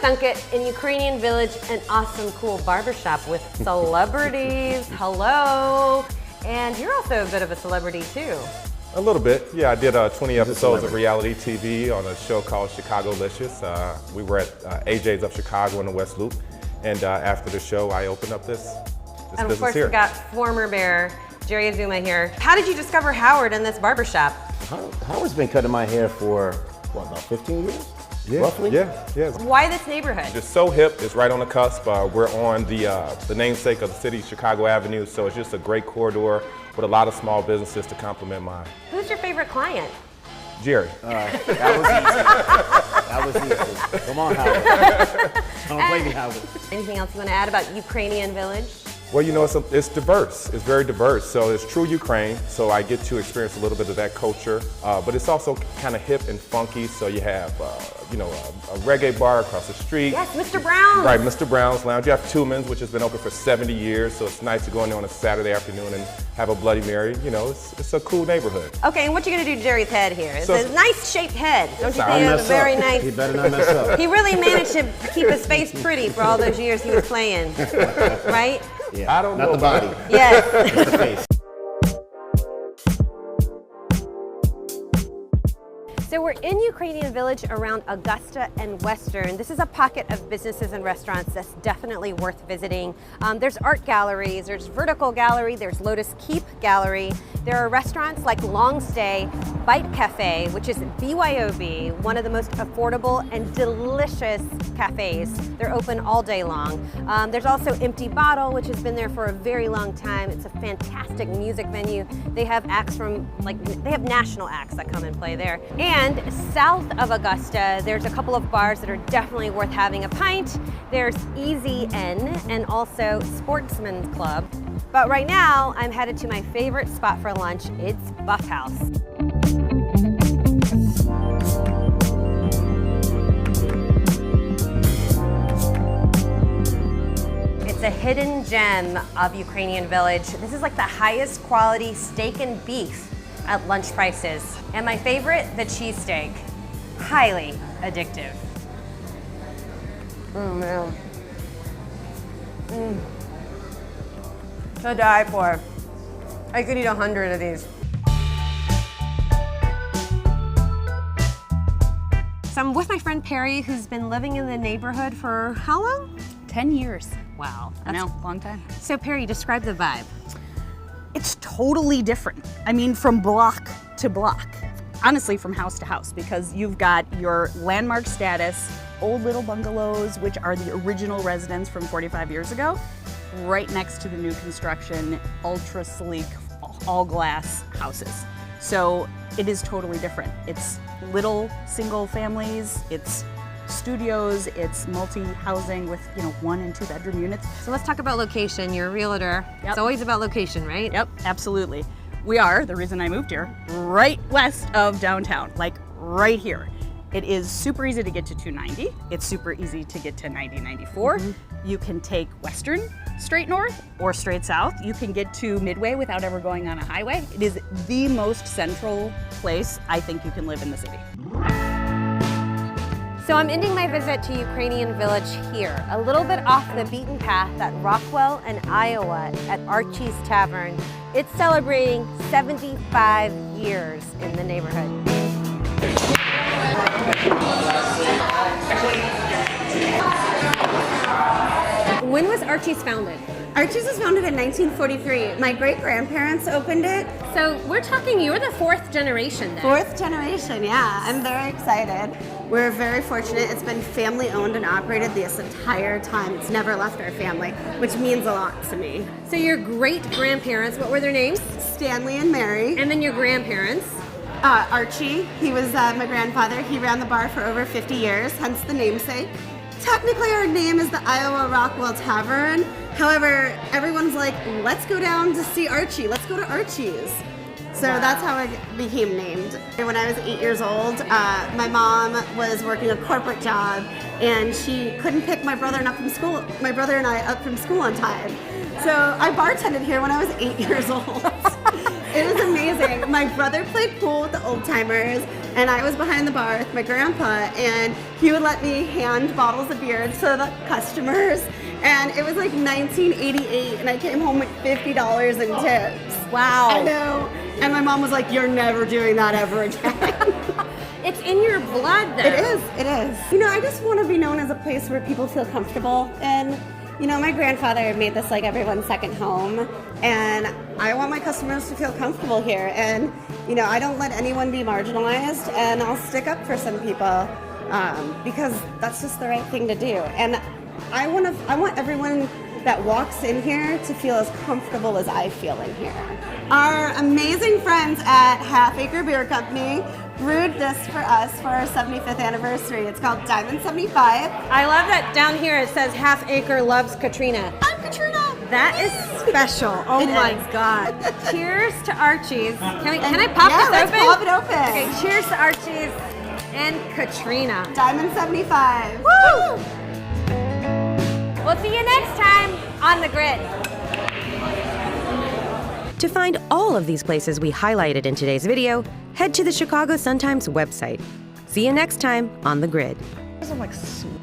Chunkett in Ukrainian Village, an awesome, cool barbershop with celebrities. Hello. And you're also a bit of a celebrity too. A little bit, yeah. I did 20 episodes of reality TV on a show called Chicago-licious. We were at AJ's of Chicago in the West Loop, and after the show, I opened up this And of business course, here. we got former mayor Jerry Azuma here. How did you discover Howard in this barbershop? Howard's been cutting my hair for, what, about 15 years? Yeah, Roughly? Yeah. Why this neighborhood? Just so hip, it's right on the cusp. We're on the namesake of the city, Chicago Avenue, so it's just a great corridor with a lot of small businesses to complement mine. Who's your favorite client? Jerry. That was easy. Come on, Howard. Don't play me, Howard. Anything else you want to add about Ukrainian Village? Well, you know, it's diverse. It's very diverse. So it's true Ukraine, so I get to experience a little bit of that culture. But it's also kind of hip and funky, so you have, a reggae bar across the street. Yes, Mr. Brown's. Right, Mr. Brown's Lounge. You have Tubman's, which has been open for 70 years, so it's nice to go in there on a Saturday afternoon and have a Bloody Mary. You know, it's a cool neighborhood. Okay, and what you gonna do to Jerry's head here? It's So- a nice shaped head. Don't you Sorry. think it's a very nice? He better not mess up. He really managed to keep his face pretty for all those years he was playing, right? Yeah. I don't Not know the body, Yes. just the face. So we're in Ukrainian Village around Augusta and Western. This is a pocket of businesses and restaurants that's definitely worth visiting. There's art galleries, there's Vertical Gallery, there's Lotus Keep Gallery. There are restaurants like Long Stay, Bite Cafe, which is BYOB, one of the most affordable and delicious cafes. They're open all day long. There's also Empty Bottle, which has been there for a very long time. It's a fantastic music venue. They have acts they have national acts that come and play there. And south of Augusta, there's a couple of bars that are definitely worth having a pint. There's Easy N and also Sportsman's Club. But right now, I'm headed to my favorite spot for lunch. It's Buff House. It's a hidden gem of Ukrainian Village. This is like the highest quality steak and beef at lunch prices. And my favorite, the cheesesteak. Highly addictive. Man. To die for. I could eat 100 of these. So I'm with my friend Perry, who's been living in the neighborhood for how long? 10 years. Wow. I know, long time. So Perry, describe the vibe. It's totally different. I mean, from block to block. Honestly, from house to house, because you've got your landmark status, old little bungalows, which are the original residence from 45 years ago, right next to the new construction, ultra sleek, all glass houses. So it is totally different. It's little single families, it's studios, it's multi-housing with 1 and 2 bedroom units. So let's talk about location. You're a realtor. Yep. It's always about location, right? Yep, absolutely. We are, the reason I moved here, right west of downtown, like right here. It is super easy to get to 290. It's super easy to get to 9094. You can take Western straight north or straight south. You can get to Midway without ever going on a highway. It is the most central place I think you can live in the city. So I'm ending my visit to Ukrainian Village here, a little bit off the beaten path at Rockwell and Iowa at Archie's Tavern. It's celebrating 75 years in the neighborhood. When was Archie's founded? Archie's was founded in 1943. My great-grandparents opened it. So we're talking, you're the 4th generation then. 4th generation, yeah. I'm very excited. We're very fortunate. It's been family-owned and operated this entire time. It's never left our family, which means a lot to me. So your great-grandparents, what were their names? Stanley and Mary. And then your grandparents. Archie, he was my grandfather. He ran the bar for over 50 years, hence the namesake. Technically, our name is the Iowa Rockwell Tavern. However, everyone's like, let's go down to see Archie. Let's go to Archie's. So that's how it became named. When I was 8 years old, my mom was working a corporate job, and she couldn't pick my brother and I up from school on time. So I bartended here when I was 8 years old. It was amazing. My brother played pool with the old timers. and I was behind the bar with my grandpa, and he would let me hand bottles of beer to the customers. And it was like 1988, and I came home with $50 in tips. Wow. I know. And my mom was like, "You're never doing that ever again." It's in your blood, though. It is, it is. You know, I just want to be known as a place where people feel comfortable. And, you know, my grandfather made this like everyone's second home. And I want my customers to feel comfortable here. And, you know, I don't let anyone be marginalized. And I'll stick up for some people because that's just the right thing to do. And I want everyone that walks in here to feel as comfortable as I feel in here. Our amazing friends at Half Acre Beer Company brewed this for us for our 75th anniversary. It's called Diamond 75. I love that down here it says Half Acre loves Katrina. I'm Katrina. That is special. Oh my God. Cheers to Archie's. Can I pop this let's open? pop it open. Okay, cheers to Archie's and Katrina. Diamond 75. Woo! We'll see you next time on The Grid. To find all of these places we highlighted in today's video, head to the Chicago Sun-Times website. See you next time on The Grid. Those are like sweet.